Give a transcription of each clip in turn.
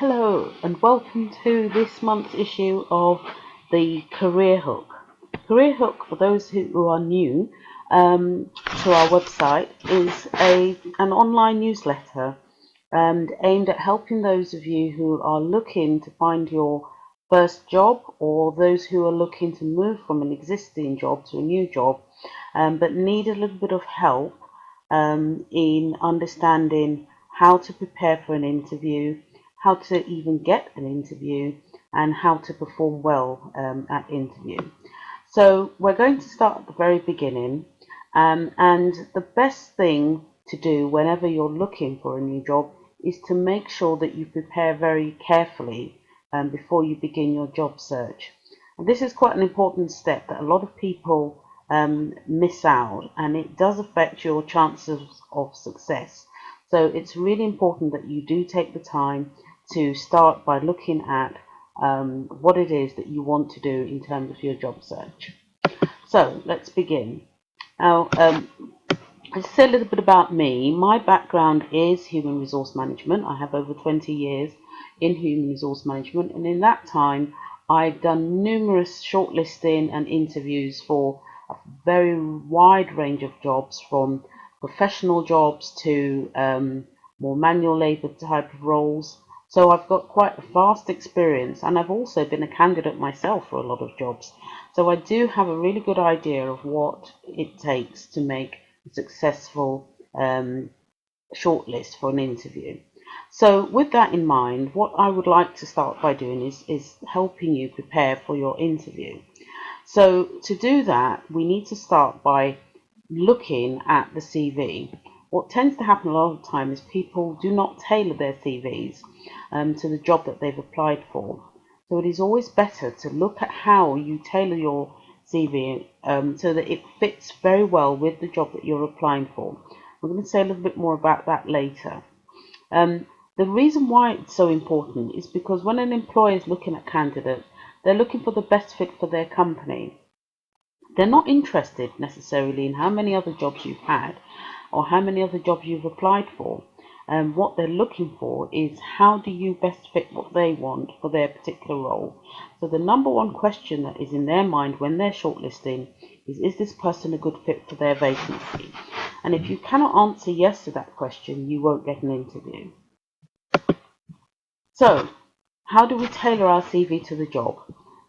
Hello and welcome to this month's issue of the Career Hook. Career Hook, for those who are new to our website, is an online newsletter and aimed at helping those of you who are looking to find your first job, or those who are looking to move from an existing job to a new job, but need a little bit of help in understanding how to prepare for an interview, how to even get an interview, and how to perform well at interview. So we're going to start at the very beginning, and the best thing to do whenever you're looking for a new job is to make sure that you prepare very carefully before you begin your job search. And this is quite an important step that a lot of people miss out, and it does affect your chances of success. So it's really important that you do take the time to start by looking at what it is that you want to do in terms of your job search. So let's begin. Now, I'll say a little bit about me. My background is human resource management. I have over 20 years in human resource management, and in that time I've done numerous shortlisting and interviews for a very wide range of jobs, from professional jobs to more manual labour type of roles. So I've got quite a vast experience, and I've also been a candidate myself for a lot of jobs. So I do have a really good idea of what it takes to make a successful shortlist for an interview. So with that in mind, what I would like to start by doing is helping you prepare for your interview. So to do that, we need to start by looking at the CV. What tends to happen a lot of the time is people do not tailor their CVs to the job that they've applied for. So it is always better to look at how you tailor your CV so that it fits very well with the job that you're applying for. I'm going to say a little bit more about that later. The reason why it's so important is because when an employer is looking at candidates, they're looking for the best fit for their company. They're not interested necessarily in how many other jobs you've had or how many other jobs you've applied for. What they're looking for is how do you best fit what they want for their particular role. So the number one question that is in their mind when they're shortlisting is this person a good fit for their vacancy? And if you cannot answer yes to that question, you won't get an interview. So how do we tailor our CV to the job?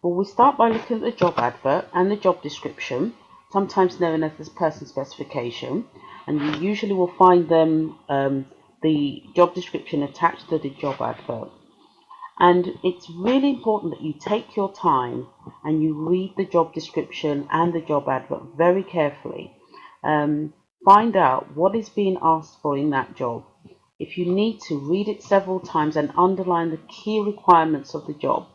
Well, we start by looking at the job advert and the job description, sometimes known as the person specification, and you usually will find them the job description attached to the job advert. And it's really important that you take your time and you read the job description and the job advert very carefully. Find out what is being asked for in that job. If you need to, read it several times and underline the key requirements of the job.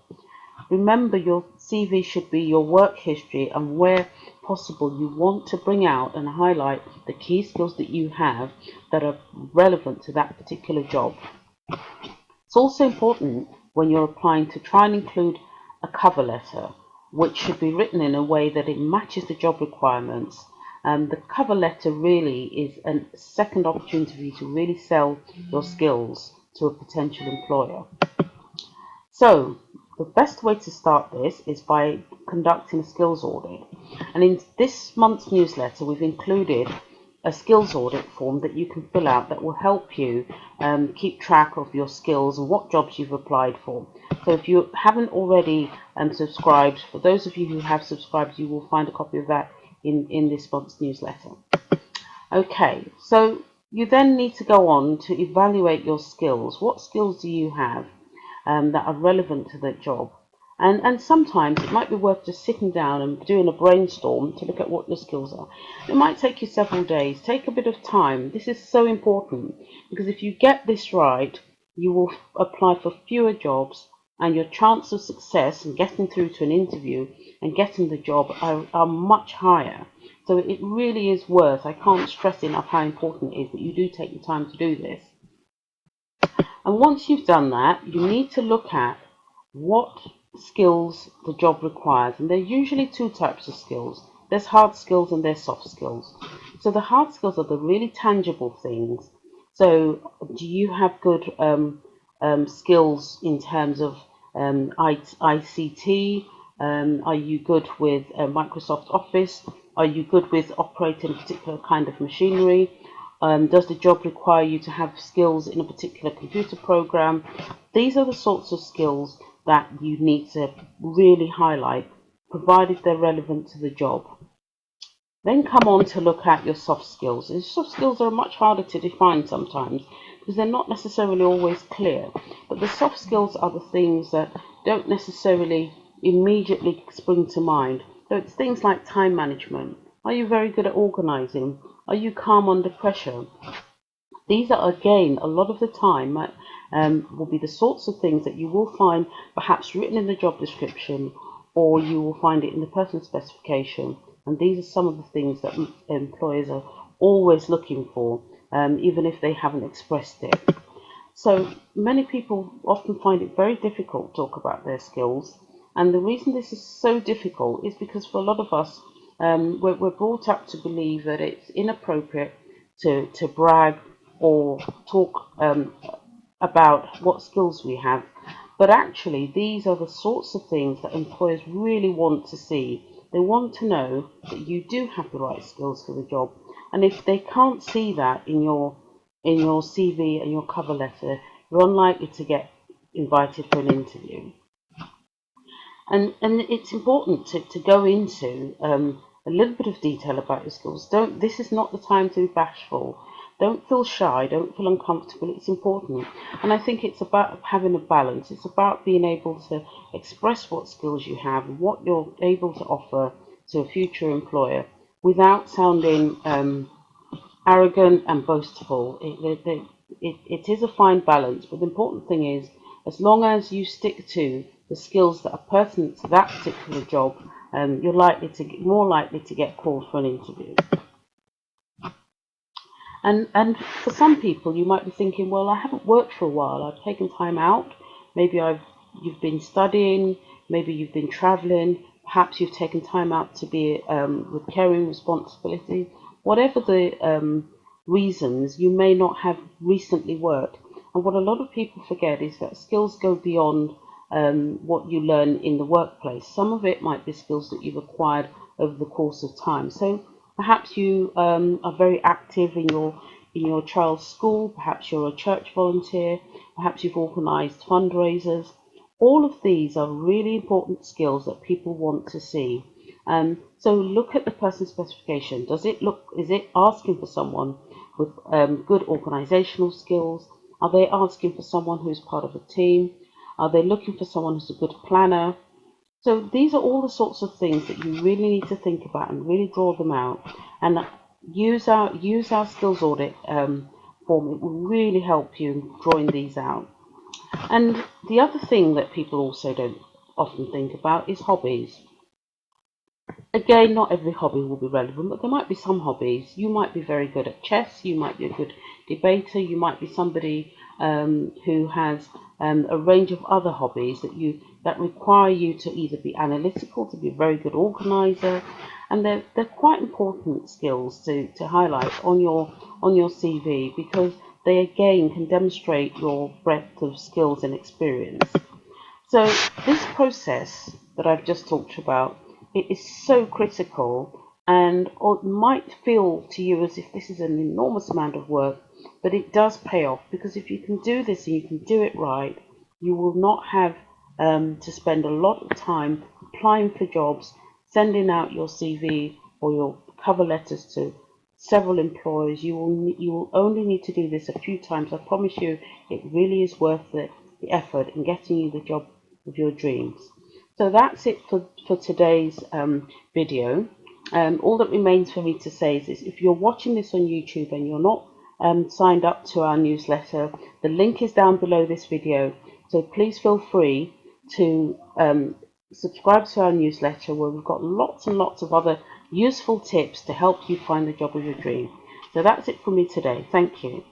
Remember, your CV should be your work history, and where possible you want to bring out and highlight the key skills that you have that are relevant to that particular job. It's also important when you're applying to try and include a cover letter, which should be written in a way that it matches the job requirements. The cover letter really is a second opportunity for you to really sell your skills to a potential employer. So the best way to start this is by conducting a skills audit. And in this month's newsletter, we've included a skills audit form that you can fill out that will help you keep track of your skills and what jobs you've applied for. So if you haven't already subscribed, for those of you who have subscribed, you will find a copy of that in this month's newsletter. Okay, so you then need to go on to evaluate your skills. What skills do you have that are relevant to the job? And sometimes it might be worth just sitting down and doing a brainstorm to look at what your skills are. It might take you several days. Take a bit of time. This is so important, because if you get this right, you will apply for fewer jobs, and your chance of success and getting through to an interview and getting the job are much higher. So it really is worth, I can't stress enough how important it is that you do take the time to do this. And once you've done that, you need to look at what skills the job requires. And there are usually two types of skills. There's hard skills and there's soft skills. So the hard skills are the really tangible things. So do you have good skills in terms of ICT? Are you good with Microsoft Office? Are you good with operating a particular kind of machinery? Does the job require you to have skills in a particular computer program? These are the sorts of skills that you need to really highlight, provided they're relevant to the job. Then come on to look at your soft skills. And soft skills are much harder to define sometimes because they're not necessarily always clear. But the soft skills are the things that don't necessarily immediately spring to mind. So it's things like time management. Are you very good at organizing? Are you calm under pressure? These are, again, a lot of the time will be the sorts of things that you will find perhaps written in the job description, or you will find it in the person specification. And these are some of the things that employers are always looking for, even if they haven't expressed it. So many people often find it very difficult to talk about their skills. And the reason this is so difficult is because for a lot of us, we're brought up to believe that it's inappropriate to brag or talk about what skills we have. But actually, these are the sorts of things that employers really want to see. They want to know that you do have the right skills for the job. And if they can't see that in your CV and your cover letter, you're unlikely to get invited for an interview. And it's important to go into a little bit of detail about your skills. This is not the time to be bashful. Don't feel shy, don't feel uncomfortable. It's important. And I think it's about having a balance. It's about being able to express what skills you have, what you're able to offer to a future employer without sounding arrogant and boastful. It is a fine balance, but the important thing is, as long as you stick to the skills that are pertinent to that particular job, you're more likely to get called for an interview. And for some people, you might be thinking, well, I haven't worked for a while. I've taken time out. Maybe you've been studying. Maybe you've been traveling. Perhaps you've taken time out to be with caring responsibilities. Whatever the reasons, you may not have recently worked. And what a lot of people forget is that skills go beyond what you learn in the workplace. Some of it might be skills that you've acquired over the course of time. So perhaps you are very active in your child's school. Perhaps you're a church volunteer. Perhaps you've organised fundraisers. All of these are really important skills that people want to see. So look at the person specification. Is it asking for someone with good organisational skills? Are they asking for someone who's part of a team? Are they looking for someone who's a good planner? So these are all the sorts of things that you really need to think about and really draw them out. And use our skills audit form. It will really help you in drawing these out. And the other thing that people also don't often think about is hobbies. Again, not every hobby will be relevant, but there might be some hobbies. You might be very good at chess, you might be a good debater, you might be somebody who has a range of other hobbies that require you to either be analytical, to be a very good organizer, and they're quite important skills to highlight on your CV, because they again can demonstrate your breadth of skills and experience. So this process that I've just talked about, it is so critical, and it might feel to you as if this is an enormous amount of work, but it does pay off, because if you can do this and you can do it right, you will not have to spend a lot of time applying for jobs, sending out your CV or your cover letters to several employers. You will only need to do this a few times. I promise you, it really is worth the effort in getting you the job of your dreams. So that's it for today's video. All that remains for me to say is if you're watching this on YouTube and you're not signed up to our newsletter, the link is down below this video. So please feel free to subscribe to our newsletter, where we've got lots and lots of other useful tips to help you find the job of your dream. So that's it from me today. Thank you.